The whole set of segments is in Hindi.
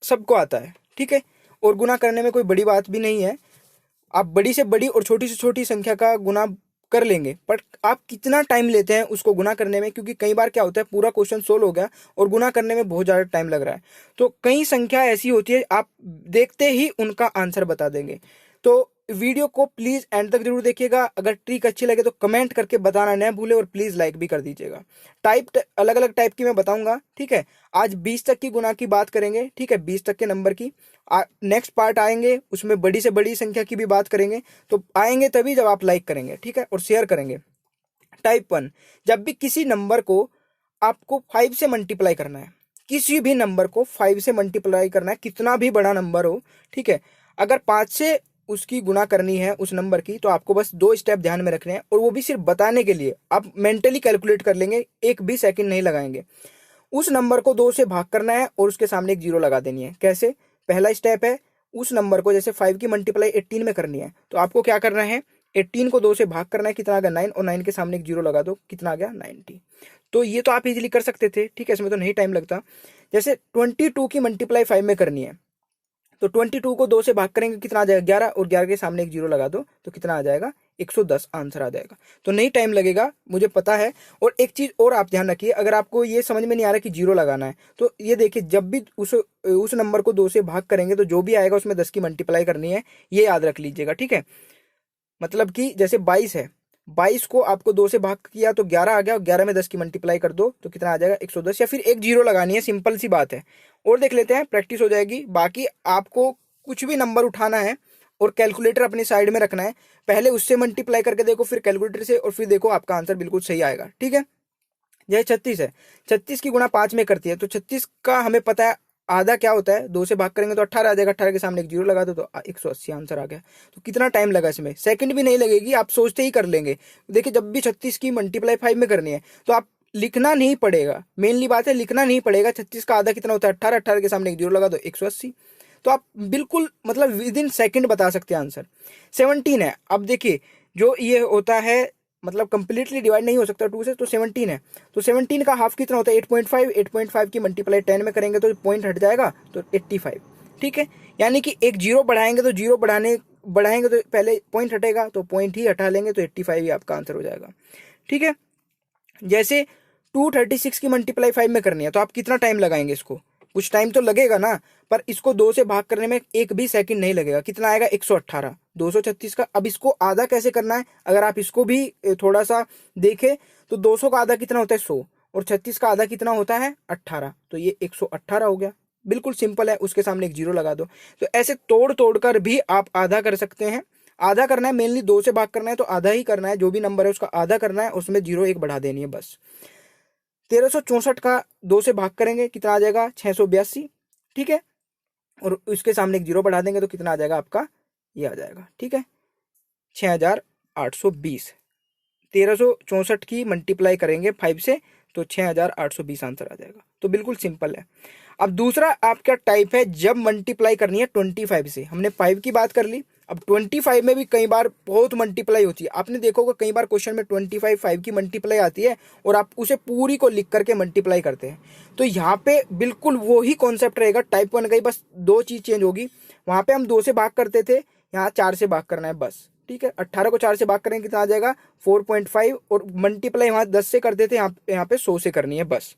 सबको आता है, ठीक है। और गुना करने में कोई बड़ी बात भी नहीं है, आप बड़ी से बड़ी और छोटी से छोटी संख्या का गुना कर लेंगे, पर आप कितना टाइम लेते हैं उसको गुना करने में, क्योंकि कई बार क्या होता है पूरा क्वेश्चन सोल्व हो गया और गुना करने में बहुत ज़्यादा टाइम लग रहा है। तो कई संख्या ऐसी होती है आप देखते ही उनका आंसर बता देंगे। तो वीडियो को प्लीज़ एंड तक जरूर देखिएगा। अगर ट्रिक अच्छी लगे तो कमेंट करके बताना न भूले और प्लीज़ लाइक भी कर दीजिएगा। टाइप अलग अलग टाइप की मैं बताऊंगा, ठीक है। आज 20 तक की गुना की बात करेंगे, ठीक है, 20 तक के नंबर की। नेक्स्ट पार्ट आएंगे उसमें बड़ी से बड़ी संख्या की भी बात करेंगे। तो आएंगे तभी जब आप लाइक करेंगे, ठीक है, और शेयर करेंगे। टाइप 1, जब भी किसी नंबर को आपको 5 से मल्टीप्लाई करना है, किसी भी नंबर को 5 से मल्टीप्लाई करना है, कितना भी बड़ा नंबर हो, ठीक है। अगर 5 से उसकी गुना करनी है उस नंबर की, तो आपको बस 2 स्टेप ध्यान में रखने हैं, और वो भी सिर्फ बताने के लिए। आप मेंटली कैलकुलेट कर लेंगे, एक भी सेकंड नहीं लगाएंगे। उस नंबर को 2 से भाग करना है और उसके सामने एक जीरो लगा देनी है। कैसे? पहला स्टेप है, उस नंबर को जैसे 5 की मल्टीप्लाई 18 में करनी है, तो आपको क्या करना है, 18 को 2 से भाग करना है, कितना आ गया 9, और 9 के सामने एक जीरो लगा दो, कितना आ गया 90। तो ये तो आप इजीली कर सकते थे, ठीक है, इसमें तो नहीं टाइम लगता। जैसे 22 की मल्टीप्लाई 5 में करनी है, तो 22 को 2 से भाग करेंगे, कितना आ जाएगा 11, और 11 के सामने एक जीरो लगा दो, तो कितना आ जाएगा 110 आंसर आ जाएगा। तो नहीं टाइम लगेगा, मुझे पता है। और एक चीज और आप ध्यान रखिए, अगर आपको ये समझ में नहीं आ रहा कि जीरो लगाना है, तो ये देखिए, जब भी उस नंबर को 2 से भाग करेंगे तो जो भी आएगा उसमें 10 की मल्टीप्लाई करनी है, ये याद रख लीजिएगा, ठीक है। मतलब कि जैसे 22 है, 22 को आपको 2 से भाग किया तो 11 आ गया, और 11 में 10 की मल्टीप्लाई कर दो तो कितना आ जाएगा 110, या फिर एक जीरो लगानी है, सिंपल सी बात है। और देख लेते हैं, प्रैक्टिस हो जाएगी। बाकी आपको कुछ भी नंबर उठाना है और कैलकुलेटर अपनी साइड में रखना है, पहले उससे मल्टीप्लाई करके देखो, फिर कैलकुलेटर से, और फिर देखो आपका आंसर बिल्कुल सही आएगा, ठीक है। जैसे 36 है, 36 की गुणा 5 में करती है, तो 36 का हमें पता है आधा क्या होता है, 2 से भाग करेंगे तो 18 आ जाएगा, 18 के सामने एक जीरो लगा दो तो 180 आंसर आ गया। तो कितना टाइम लगा इसमें, सेकंड भी नहीं लगेगी, आप सोचते ही कर लेंगे। देखिए, जब भी 36 की मल्टीप्लाई 5 में करनी है तो आप लिखना नहीं पड़ेगा, मेनली बात है लिखना नहीं पड़ेगा। 36 का आधा कितना होता है 18, 18 के सामने एक जीरो लगा दो 180। तो आप बिल्कुल मतलब विद इन सेकेंड बता सकते हैं आंसर। 17 है, अब देखिए जो ये होता है मतलब कंप्लीटली डिवाइड नहीं हो सकता 2 से, तो 17 है, तो 17 का हाफ कितना होता है 8.5, 8.5 की मल्टीप्लाई 10 में करेंगे तो पॉइंट हट जाएगा, तो 85, ठीक है। यानी कि एक जीरो बढ़ाएंगे तो जीरो बढ़ाएंगे तो पहले पॉइंट हटेगा, तो पॉइंट ही हटा लेंगे तो 85 ही आपका आंसर हो जाएगा, ठीक है। जैसे 236 की मल्टीप्लाई 5 में करनी है, तो आप कितना टाइम लगाएंगे इसको, कुछ टाइम तो लगेगा ना, पर इसको 2 से भाग करने में एक भी सेकंड नहीं लगेगा। कितना आएगा 118, 236 का। अब इसको आधा कैसे करना है, अगर आप इसको भी थोड़ा सा देखें तो 200 का आधा कितना होता है 100, और 36 का आधा कितना होता है 18, तो ये 118 हो गया। बिल्कुल सिंपल है, उसके सामने एक जीरो लगा दो। तो ऐसे तोड़ तोड़ कर भी आप आधा कर सकते हैं। आधा करना है, मेनली 2 से भाग करना है तो आधा ही करना है, जो भी नंबर है उसका आधा करना है, उसमें जीरो एक बढ़ा देनी है बस। 1364 का 2 से भाग करेंगे, कितना आ जाएगा 682, ठीक है, और उसके सामने एक जीरो बढ़ा देंगे तो कितना आ जाएगा आपका, ये आ जाएगा, ठीक है, 6820। 1364 की मल्टीप्लाई करेंगे 5 से तो 6820 आंसर आ जाएगा। तो बिल्कुल सिंपल है। अब दूसरा आपका टाइप है, जब मल्टीप्लाई करनी है 25 से। हमने 5 की बात कर ली, अब 25 में भी कई बार बहुत मल्टीप्लाई होती है। आपने देखा होगा कई बार क्वेश्चन में 25 5 की मल्टीप्लाई आती है और आप उसे पूरी को लिख करके मल्टीप्लाई करते हैं। तो यहाँ पे बिल्कुल वो ही कॉन्सेप्ट रहेगा टाइप 1 का ही, बस 2 चीज चेंज होगी। वहां पे हम 2 से भाग करते थे, यहाँ 4 से भाग करना है बस, ठीक है। 18 को 4 से भाग करेंगे कितना आ जाएगा 4.5, और मल्टीप्लाई वहां 10 से करते थे, यहाँ पे 100 से करनी है बस।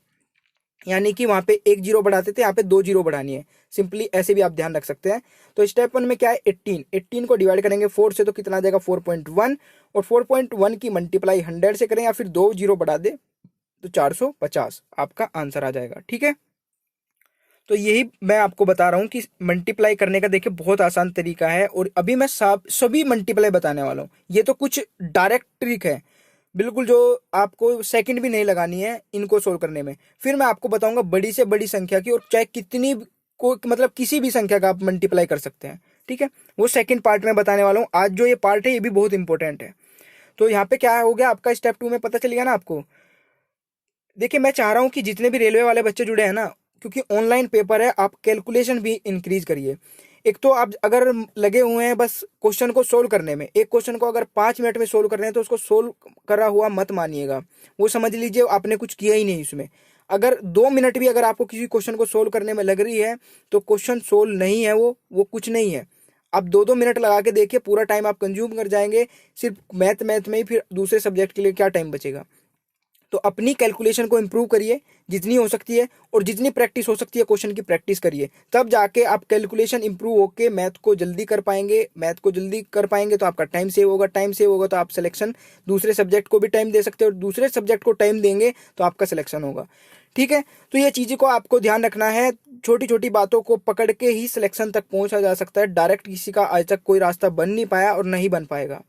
यानी कि वहां पे एक जीरो बढ़ाते थे, यहाँ पे 2 जीरो बढ़ानी है। सिंपली ऐसे भी आप ध्यान रख सकते हैं। तो स्टेप 1 में क्या है 18 को डिवाइड करेंगे 4 से तो कितना आ जाएगा 4.1, और 4.1 की मल्टीप्लाई 100 से करें या फिर 2 जीरो बढ़ा दे तो 450 आपका आंसर आ जाएगा, ठीक है। तो यही मैं आपको बता रहा हूँ कि मल्टीप्लाई करने का देखिए बहुत आसान तरीका है, और अभी मैं सभी मल्टीप्लाई बताने वाला हूँ। ये तो कुछ डायरेक्ट ट्रिक है बिल्कुल, जो आपको सेकंड भी नहीं लगानी है इनको सोल्व करने में। फिर मैं आपको बताऊंगा बड़ी से बड़ी संख्या की, और चाहे कितनी को मतलब किसी भी संख्या का आप मल्टीप्लाई कर सकते हैं, ठीक है। वो सेकंड पार्ट में बताने वाला हूँ। आज जो ये पार्ट है ये भी बहुत इंपॉर्टेंट है। तो यहाँ पे क्या हो गया आपका, स्टेप 2 में पता चल गया ना आपको। देखिए, मैं चाह रहा हूँ कि जितने भी रेलवे वाले बच्चे जुड़े हैं ना, क्योंकि ऑनलाइन पेपर है, आप कैलकुलेशन भी इंक्रीज करिए। एक तो आप अगर लगे हुए हैं बस क्वेश्चन को सोल्व करने में, एक क्वेश्चन को अगर 5 मिनट में सोल्व कर रहे हैं तो उसको सोल्व करा हुआ मत मानिएगा। वो समझ लीजिए आपने कुछ किया ही नहीं उसमें। अगर 2 मिनट भी अगर आपको किसी क्वेश्चन को सोल्व करने में लग रही है तो क्वेश्चन सोल्व नहीं है, वो कुछ नहीं है। आप 2-2 मिनट लगा के देखिए, पूरा टाइम आप कंज्यूम कर जाएंगे सिर्फ मैथ में ही, फिर दूसरे सब्जेक्ट के लिए क्या टाइम बचेगा। तो अपनी कैलकुलेशन को इम्प्रूव करिए जितनी हो सकती है, और जितनी प्रैक्टिस हो सकती है क्वेश्चन की प्रैक्टिस करिए, तब जाके आप कैलकुलेशन इम्प्रूव होके मैथ को जल्दी कर पाएंगे। मैथ को जल्दी कर पाएंगे तो आपका टाइम सेव होगा, टाइम सेव होगा तो आप सिलेक्शन दूसरे सब्जेक्ट को भी टाइम दे सकते हो, और दूसरे सब्जेक्ट को टाइम देंगे तो आपका सिलेक्शन होगा। ठीक है, तो ये चीज़ों को आपको ध्यान रखना है। छोटी छोटी बातों को पकड़ के ही सिलेक्शन तक पहुंचा जा सकता है। डायरेक्ट किसी का आज तक कोई रास्ता बन नहीं पाया और नहीं बन पाएगा।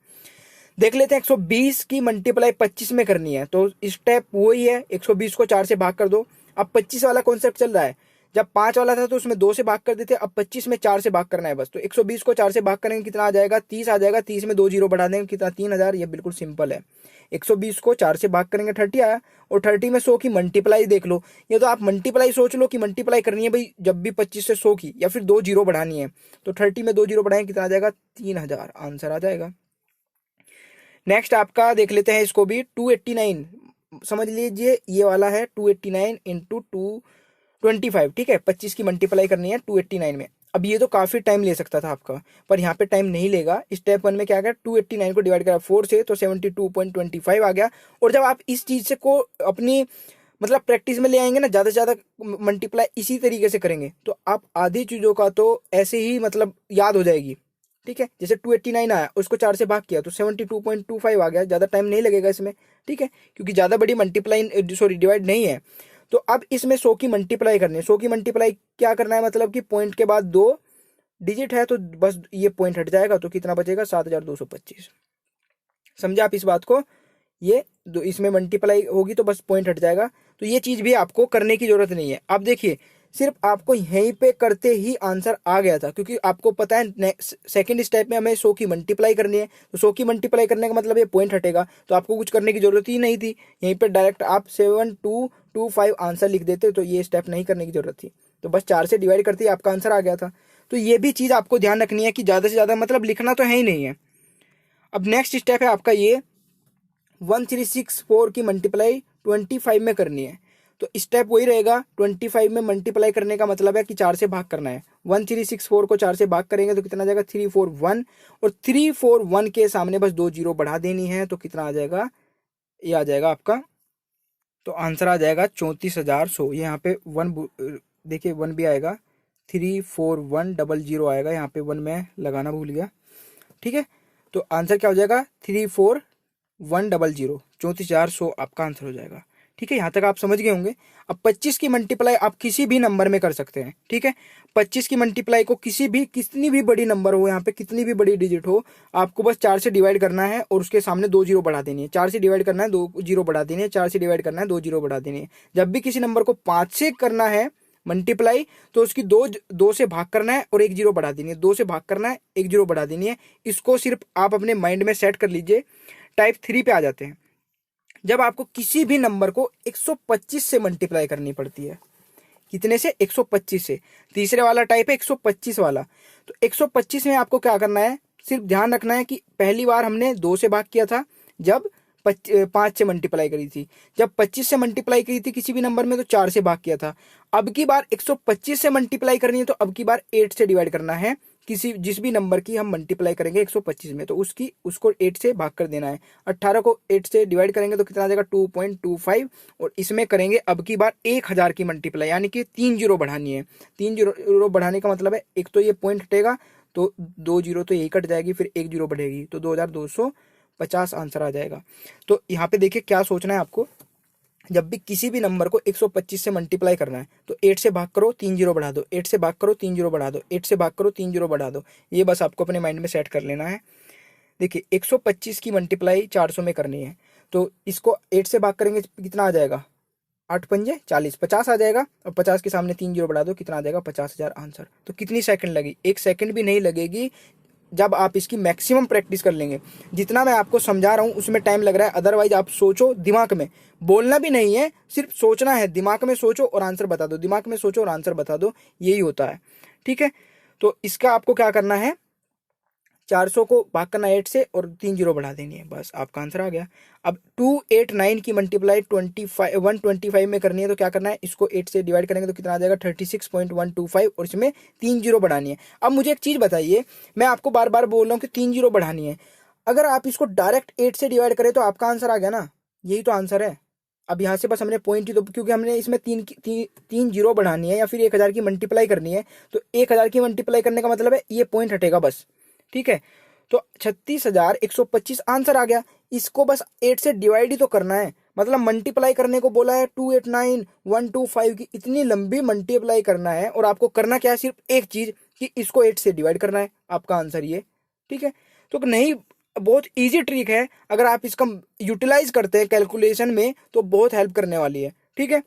देख लेते हैं, 120 की मल्टीप्लाई 25 में करनी है, तो स्टेप वही है, 120 को 4 से भाग कर दो। अब 25 वाला कॉन्सेप्ट चल रहा है, जब 5 वाला था तो उसमें 2 से भाग कर देते, अब 25 में 4 से भाग करना है बस। तो 120 को 4 से भाग करेंगे कितना आ जाएगा, 30 आ जाएगा। 30 में 2 जीरो बढ़ा देंगे कितना, 3000। ये बिल्कुल सिंपल है। 120 को 4 से भाग करेंगे 30 आया, और 30 में 100 की मल्टीप्लाई देख लो। ये तो आप मल्टीप्लाई सोच लो कि मल्टीप्लाई करनी है भाई, जब भी 25 से 100 की, या फिर 2 जीरो बढ़ानी है, तो 30 में 2 जीरो बढ़ाएंगे कितना आ जाएगा, 3000 आंसर आ जाएगा। नेक्स्ट आपका देख लेते हैं इसको भी, 289 समझ लीजिए, ये वाला है 289 इंटू 225। ठीक है, 25 की मल्टीप्लाई करनी है 289 में। अब ये तो काफी टाइम ले सकता था आपका, पर यहाँ पे टाइम नहीं लेगा। स्टेप 1 में क्या गया, 289 को डिवाइड करा 4 से तो 72.25 आ गया। और जब आप इस चीज से को अपनी मतलब प्रैक्टिस में ले आएंगे ना, ज्यादा से ज्यादा मल्टीप्लाई इसी तरीके से करेंगे, तो आप आधी चीजों का तो ऐसे ही मतलब याद हो जाएगी। ठीक है, जैसे 289 आया, उसको 4 से भाग किया तो 72.25 आ गया, ज्यादा टाइम नहीं लगेगा इसमें। ठीक है, क्योंकि ज्यादा बड़ी मल्टीप्लाई सॉरी डिवाइड नहीं है। तो अब इसमें 100 की मल्टीप्लाई करनी है। 100 की मल्टीप्लाई क्या करना है, मतलब कि पॉइंट के बाद 2 डिजिट है तो बस ये पॉइंट हट जाएगा, तो कितना बचेगा, 7225। समझे आप इस बात को, ये इसमें मल्टीप्लाई होगी तो बस पॉइंट हट जाएगा। तो ये चीज भी आपको करने की जरूरत नहीं है। अब देखिए, सिर्फ आपको यहीं पे करते ही आंसर आ गया था, क्योंकि आपको पता है सेकंड स्टेप में हमें 100 की मल्टीप्लाई करनी है, तो 100 की मल्टीप्लाई करने का मतलब ये पॉइंट हटेगा, तो आपको कुछ करने की जरूरत ही नहीं थी। यहीं पे डायरेक्ट आप 7225 आंसर लिख देते, तो ये स्टेप नहीं करने की जरूरत थी। तो बस 4 से डिवाइड करते ही आपका आंसर आ गया था। तो ये भी चीज आपको ध्यान रखनी है कि ज्यादा से ज्यादा मतलब लिखना तो है ही नहीं है। अब नेक्स्ट स्टेप है आपका ये, 1364 की मल्टीप्लाई 25 में करनी है। तो स्टेप वही रहेगा, 25 में मल्टीप्लाई करने का मतलब है कि 4 से भाग करना है। 1364 को 4 से भाग करेंगे तो कितना आ जाएगा, 341, और 341 के सामने बस 2 जीरो बढ़ा देनी है, तो कितना आ जाएगा, ये आ जाएगा आपका, तो आंसर आ जाएगा 34,100। ये यहाँ पे 1 देखिए 1 भी आएगा, 34100 आएगा, यहाँ पे 1 मैं लगाना भूल गया। ठीक है, तो आंसर क्या हो जाएगा, 34100, 34,100 आपका आंसर हो जाएगा। ठीक है, यहाँ तक आप समझ गए होंगे। अब 25 की मल्टीप्लाई आप किसी भी नंबर में कर सकते हैं। ठीक है, 25 की मल्टीप्लाई को कितनी भी बड़ी नंबर हो, यहाँ पे कितनी भी बड़ी डिजिट हो, आपको बस 4 से डिवाइड करना है और उसके सामने 2 जीरो बढ़ा देनी है। 4 से डिवाइड करना है, 2 जीरो बढ़ा देनी है, 4 से डिवाइड करना है, 2 जीरो बढ़ा देनी है। जब भी किसी नंबर को 5 से करना है मल्टीप्लाई, तो उसकी दो से भाग करना है और 1 जीरो बढ़ा देनी है, 2 से भाग करना है, 1 जीरो बढ़ा देनी है। इसको सिर्फ आप अपने माइंड में सेट कर लीजिए। टाइप 3 पे आ जाते हैं, जब आपको किसी भी नंबर को 125 से मल्टीप्लाई करनी पड़ती है। कितने से, 125 से। तीसरे वाला टाइप है 125 वाला। तो 125 में आपको क्या करना है, सिर्फ ध्यान रखना है कि पहली बार हमने 2 से भाग किया था जब 5 से मल्टीप्लाई करी थी। जब 25 से मल्टीप्लाई करी थी किसी भी नंबर में तो 4 से भाग किया था। अब की बार 125 से मल्टीप्लाई करनी है तो अब की बार 8 से डिवाइड करना है। जिस भी नंबर की हम मल्टीप्लाई करेंगे 125 में, तो उसको 8 से भाग कर देना है। 18 को 8 से डिवाइड करेंगे तो कितना आ जाएगा, 2.25। और इसमें करेंगे अब की बार 1000 की मल्टीप्लाई, यानी कि 3 जीरो बढ़ानी है। 3 जीरो बढ़ाने का मतलब है, एक तो ये पॉइंट हटेगा तो 2 जीरो तो यही कट जाएगी, फिर 1 जीरो बढ़ेगी, तो 2250 आंसर आ जाएगा। तो यहाँ पे देखिए क्या सोचना है आपको, जब भी किसी भी नंबर को 125 से मल्टीप्लाई करना है तो 8 से भाग करो, 3 जीरो बढ़ा दो, 8 से भाग करो, 3 जीरो बढ़ा दो, 8 से भाग करो, 3 जीरो बढ़ा दो। ये बस आपको अपने माइंड में सेट कर लेना है। देखिए 125 की मल्टीप्लाई 400 में करनी है, तो इसको 8 से भाग करेंगे कितना आ जाएगा, 8 पंजे 40, 50 आ जाएगा। और 50 के सामने 3 जीरो बढ़ा दो, कितना आ जाएगा, 50,000 आंसर। तो कितनी सेकंड लगी, 1 सेकंड भी नहीं लगेगी, जब आप इसकी मैक्सिमम प्रैक्टिस कर लेंगे। जितना मैं आपको समझा रहा हूँ उसमें टाइम लग रहा है, अदरवाइज आप सोचो दिमाग में, बोलना भी नहीं है, सिर्फ सोचना है। दिमाग में सोचो और आंसर बता दो, दिमाग में सोचो और आंसर बता दो, यही होता है। ठीक है, तो इसका आपको क्या करना है, 400 को भाग करना 8 से और 3 जीरो बढ़ा देनी है, बस आपका आंसर आ गया। अब 289 की मल्टीप्लाई 125 में करनी है तो क्या करना है, इसको 8 से डिवाइड करेंगे तो कितना आ जाएगा 36.125 और इसमें 3 जीरो बढ़ानी है। अब मुझे एक चीज़ बताइए, मैं आपको बार बार बोल रहा हूँ कि 3 जीरो बढ़ानी है, अगर आप इसको डायरेक्ट 8 से डिवाइड करें तो आपका आंसर आ गया ना, यही तो आंसर है। अब यहाँ से बस हमने पॉइंट ही तो, क्योंकि हमने इसमें तीन जीरो बढ़ानी है या फिर 1000 की मल्टीप्लाई करनी है, तो 1000 की मल्टीप्लाई करने का मतलब है ये पॉइंट हटेगा बस, ठीक है। तो 36,125 आंसर आ गया। इसको बस 8 से डिवाइड ही तो करना है, मतलब मल्टीप्लाई करने को बोला है 289,125 की इतनी लंबी मल्टीप्लाई करना है, और आपको करना क्या है, सिर्फ एक चीज कि इसको 8 से डिवाइड करना है, आपका आंसर ये, ठीक है। तो नहीं, बहुत इजी ट्रिक है, अगर आप इसका यूटिलाइज करते हैं कैलकुलेशन में तो बहुत हेल्प करने वाली है, ठीक है।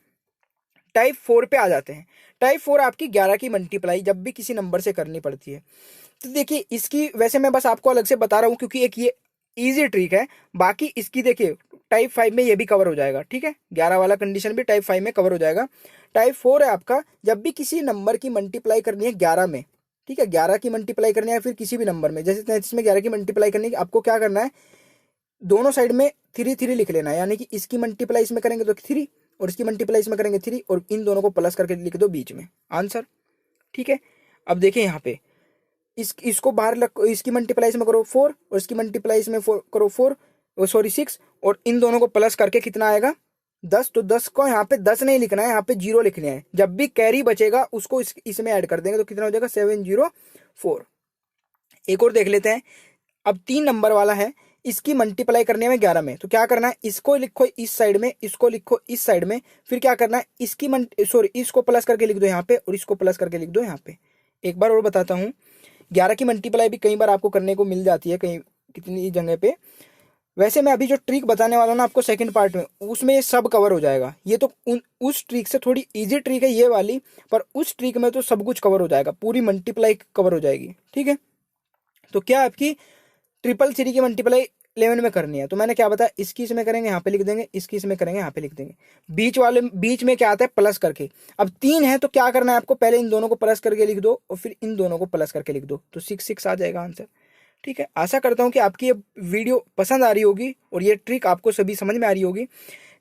टाइप 4 पे आ जाते हैं। टाइप 4 आपकी 11 की मल्टीप्लाई जब भी किसी नंबर से करनी पड़ती है, तो देखिए इसकी वैसे मैं बस आपको अलग से बता रहा हूँ क्योंकि एक ये इजी ट्रिक है, बाकी इसकी देखिए टाइप 5 में ये भी कवर हो जाएगा, ठीक है। 11 वाला कंडीशन भी टाइप 5 में कवर हो जाएगा। टाइप 4 है आपका, जब भी किसी नंबर की मल्टीप्लाई करनी है 11 में, ठीक है, 11 की मल्टीप्लाई करनी है फिर किसी भी नंबर में, जैसे 33 में 11 की मल्टीप्लाई करनी है, आपको क्या करना है, दोनों साइड में 3 लिख लेना है, यानी कि इसकी मल्टीप्लाई इसमें करेंगे तो 3 और इसकी मल्टीप्लाई इसमें करेंगे 3 और इन दोनों को प्लस करके लिख दो बीच में, आंसर, ठीक है। अब देखिए यहाँ पे इसको बाहर इसकी मल्टीप्लाई इसमें करो 4 और इसकी मल्टीप्लाई इसमें करो 4, सॉरी 6, और इन दोनों को प्लस करके कितना आएगा 10। तो 10 को यहाँ पे 10 नहीं लिखना है, यहाँ पे 0 लिखने हैं, जब भी कैरी बचेगा उसको इसमें ऐड कर देंगे तो कितना हो जाएगा 704। एक और देख लेते हैं। अब 3 नंबर वाला है, इसकी मल्टीप्लाई करने में 11 में, तो क्या करना है, इसको लिखो इस साइड में, इसको लिखो इस साइड में, फिर क्या करना है, इसको प्लस करके लिख दो यहाँ पे और इसको प्लस करके लिख दो यहाँ पे। एक बार और बताता हूँ, 11 की मल्टीप्लाई भी कई बार आपको करने को मिल जाती है कहीं कितनी जगह पे। वैसे मैं अभी जो ट्रिक बताने वाला हूँ ना आपको सेकंड पार्ट में, उसमें ये सब कवर हो जाएगा। ये तो उस ट्रिक से थोड़ी इजी ट्रिक है ये वाली, पर उस ट्रिक में तो सब कुछ कवर हो जाएगा, पूरी मल्टीप्लाई कवर हो जाएगी, ठीक है। तो क्या आपकी 333 की मल्टीप्लाई 11 में करनी है, तो मैंने क्या बताया, इसकी इसमें करेंगे यहाँ पे लिख देंगे, इसकी इसमें करेंगे यहाँ पे लिख देंगे, बीच में क्या आता है प्लस करके। अब 3 है तो क्या करना है आपको, पहले इन दोनों को प्लस करके लिख दो और फिर इन दोनों को प्लस करके लिख दो, तो 6 आ जाएगा आंसर, ठीक है। आशा करता हूँ कि आपकी ये वीडियो पसंद आ रही होगी और ये ट्रिक आपको सभी समझ में आ रही होगी।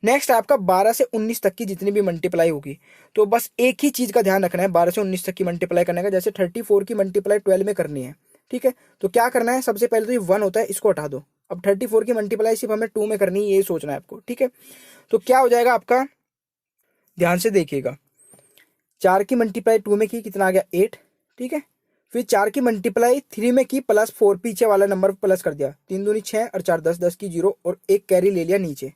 नेक्स्ट आपका 12 से 19 तक की जितनी भी मल्टीप्लाई होगी, तो बस एक ही चीज़ का ध्यान रखना है 12 से 19 तक की मल्टीप्लाई करने का। जैसे 34 की मल्टीप्लाई 12 में करनी है, ठीक है, तो क्या करना है, सबसे पहले तो ये 1 होता है, इसको हटा दो। अब 34 की मल्टीप्लाई सिर्फ हमें 2 में करनी है, ये सोचना है आपको, ठीक है। तो क्या हो जाएगा आपका, ध्यान से देखिएगा, 4 की मल्टीप्लाई 2 में की, कितना आ गया 8, ठीक है। फिर 4 की मल्टीप्लाई 3 में की प्लस 4, पीछे वाला नंबर प्लस कर दिया, 3 दूनी 6 और 4 10, 10 की 0 और एक कैरी ले लिया नीचे,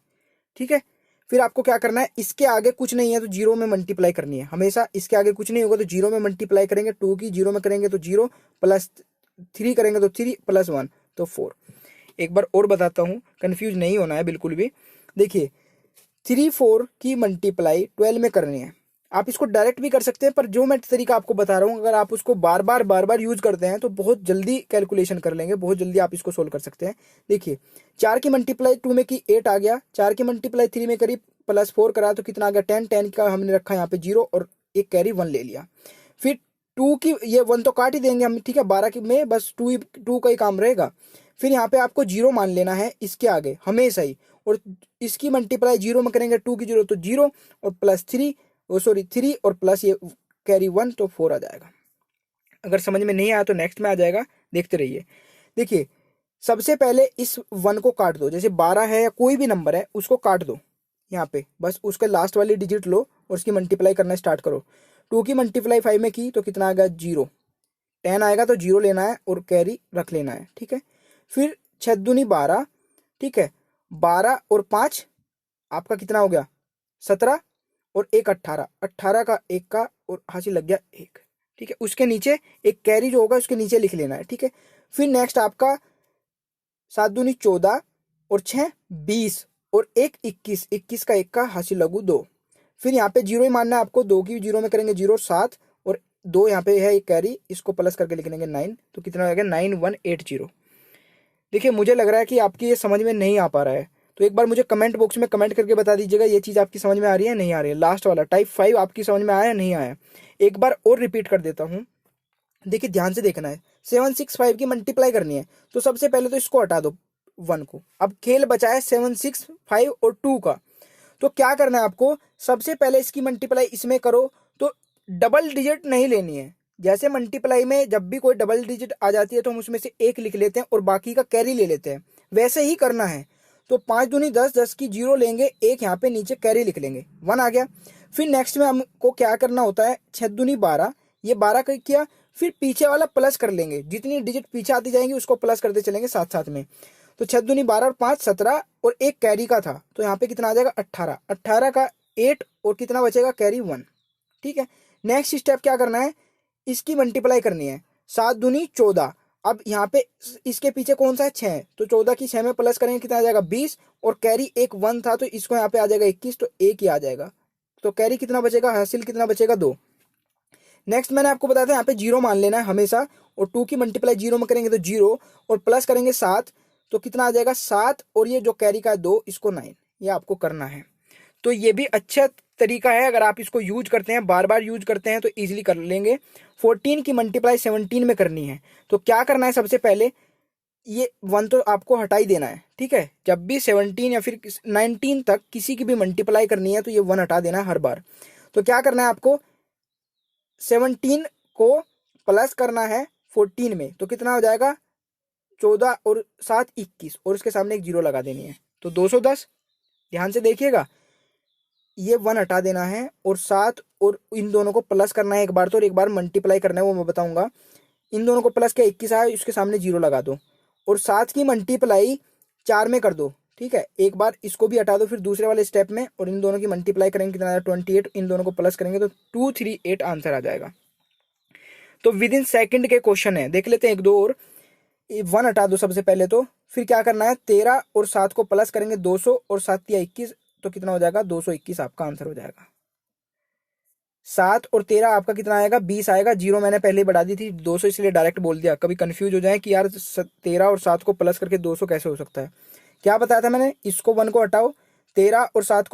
ठीक है। फिर आपको क्या करना है, इसके आगे कुछ नहीं है तो 0 में मल्टीप्लाई करनी है, हमेशा इसके आगे कुछ नहीं होगा तो 0 में मल्टीप्लाई करेंगे। 2 की 0 में करेंगे तो 0, प्लस 3 करेंगे तो 3, प्लस 1 तो 4। एक बार और बताता हूँ, कंफ्यूज नहीं होना है बिल्कुल भी। देखिए 3 4 की मल्टीप्लाई 12 में करनी है, आप इसको डायरेक्ट भी कर सकते हैं, पर जो मैं तरीका आपको बता रहा हूँ अगर आप उसको बार बार यूज करते हैं तो बहुत जल्दी कैलकुलेशन कर लेंगे, बहुत जल्दी आप इसको सोल्व कर सकते हैं। देखिए 4 की मल्टीप्लाई 2 में की 8 आ गया, 4 की मल्टीप्लाई 3 में करी प्लस 4 करा तो कितना आ गया 10, 10 का हमने रखा यहाँ पे 0 और एक कैरी 1 ले लिया। फिर 2 की ये 1 तो काट ही देंगे हम, ठीक है, 12 की में बस 2 का ही काम रहेगा। फिर यहाँ पे आपको 0 मान लेना है इसके आगे हमेशा ही, और इसकी मल्टीप्लाई 0 में करेंगे, 2 की 0 तो 0 और प्लस 3 3 और प्लस ये कैरी 1 तो 4 आ जाएगा। अगर समझ में नहीं आया तो नेक्स्ट में आ जाएगा, देखते रहिए। देखिए सबसे पहले इस 1 को काट दो, जैसे 12 है या कोई भी नंबर है उसको काट दो यहाँ पे, बस उसके लास्ट वाली डिजिट लो और उसकी मल्टीप्लाई करना स्टार्ट करो। 2 की मल्टीप्लाई 5 में की तो कितना आ गया 0, 10 आएगा तो 0 लेना है और कैरी रख लेना है, ठीक है। फिर 6 दूनी 12, ठीक है, 12 और 5 आपका कितना हो गया 17 और 1 18, 18 का 1 का और हासिल लग गया 1, ठीक है। उसके नीचे एक कैरी जो होगा उसके नीचे लिख लेना है, ठीक है। फिर नेक्स्ट आपका 7 दूनी 14 और 6 20 और 1 21, 21 का 1 का हासिल लगू 2। फिर यहाँ पे 0 ही मानना है आपको, 2 की 0 में करेंगे 0 7 और 2 यहाँ पे है एक कैरी, इसको प्लस करके लिख लेंगे 9, तो कितना हो गया 9180। देखिए मुझे लग रहा है कि आपकी ये समझ में नहीं आ पा रहा है, तो एक बार मुझे कमेंट बॉक्स में कमेंट करके बता दीजिएगा ये चीज़ आपकी समझ में आ रही है नहीं आ रही है। लास्ट वाला टाइप 5 आपकी समझ में आया नहीं आया, एक बार और रिपीट कर देता हूँ। देखिए ध्यान से देखना है, 765 की मल्टीप्लाई करनी है। तो सबसे पहले तो इसको हटा दो 1 को। अब खेल बचा है 765 और 2 का। तो क्या करना है आपको, सबसे पहले इसकी मल्टीप्लाई इसमें करो। तो डबल डिजिट नहीं लेनी है। जैसे मल्टीप्लाई में जब भी कोई डबल डिजिट आ जाती है तो हम उसमें से एक लिख लेते हैं और बाकी का कैरी ले लेते हैं, वैसे ही करना है। तो 5 दूनी 10, 10 की 0 लेंगे, एक यहाँ पे नीचे कैरी लिख लेंगे, 1 आ गया। फिर नेक्स्ट में हमको क्या करना होता है, 6 दूनी 12, ये 12 का किया, फिर पीछे वाला प्लस कर लेंगे, जितनी डिजिट पीछे आती जाएंगी उसको प्लस करते चलेंगे साथ साथ में। तो 6 दूनी 12 और 5 17 और एक कैरी का था, तो यहाँ पे कितना आ जाएगा 18, 18 का 8 और कितना बचेगा कैरी 1। ठीक है, नेक्स्ट स्टेप क्या करना है, इसकी मल्टीप्लाई करनी है, 7 दूनी 14। अब यहाँ पे इसके पीछे कौन सा है, 6, तो 14 की 6 में प्लस करेंगे कितना आ जाएगा 20, और कैरी एक 1 था तो इसको यहाँ पे आ जाएगा 21, तो एक ही आ जाएगा। तो कैरी कितना बचेगा, हासिल कितना बचेगा 2। नेक्स्ट मैंने आपको बताया था यहाँ पे 0 मान लेना है हमेशा, और 2 की मल्टीप्लाई 0 में करेंगे तो 0, और प्लस करेंगे 7 तो कितना आ जाएगा 7, और ये जो कैरी का है 2, इसको 9, ये आपको करना है। तो ये भी अच्छा तरीका है, अगर आप इसको यूज करते हैं, बार बार यूज करते हैं तो इजीली कर लेंगे। 14 की मल्टीप्लाई 17 में करनी है, तो क्या करना है, सबसे पहले ये 1 तो आपको हटा ही देना है। ठीक है, जब भी 17 या फिर 19 तक किसी की भी मल्टीप्लाई करनी है तो ये 1 हटा देना है हर बार। तो क्या करना है आपको, 17 को प्लस करना है 14 में, तो कितना हो जाएगा 14 और 7 21, और उसके सामने एक 0 लगा देनी है, तो 210। ध्यान से देखिएगा, ये 1 हटा देना है और 7 और इन दोनों को प्लस करना है एक बार तो, और एक बार मल्टीप्लाई करना है, वो मैं बताऊंगा। इन दोनों को प्लस किया 21 आया, उसके सामने 0 लगा दो, और 7 की मल्टीप्लाई 4 में कर दो। ठीक है, एक बार इसको भी हटा दो फिर दूसरे वाले स्टेप में, और इन दोनों की मल्टीप्लाई करेंगे कितना आया 28, इन दोनों को प्लस करेंगे तो 238 आंसर आ जाएगा। तो विद इन सेकेंड के क्वेश्चन है, देख लेते हैं एक दो और। 1 हटा दो सबसे पहले, तो फिर क्या करना है, 13 और 7 को प्लस करेंगे 200, और 7 या 21, तो कितना हो जाएगा 221 आपका आंसर हो जाएगा। 7 और 13 आपका कितना आएगा 20 आएगा। 0 मैंने पहले ही बढ़ा दी थी 200, इसलिए डायरेक्ट बोल दिया, कभी कंफ्यूज हो जाए कि यार 13 और 7 को प्लस करके 200 कैसे हो सकता है। क्या बताया था मैंने, इसको 1 को हटाओ, 13 और 7 को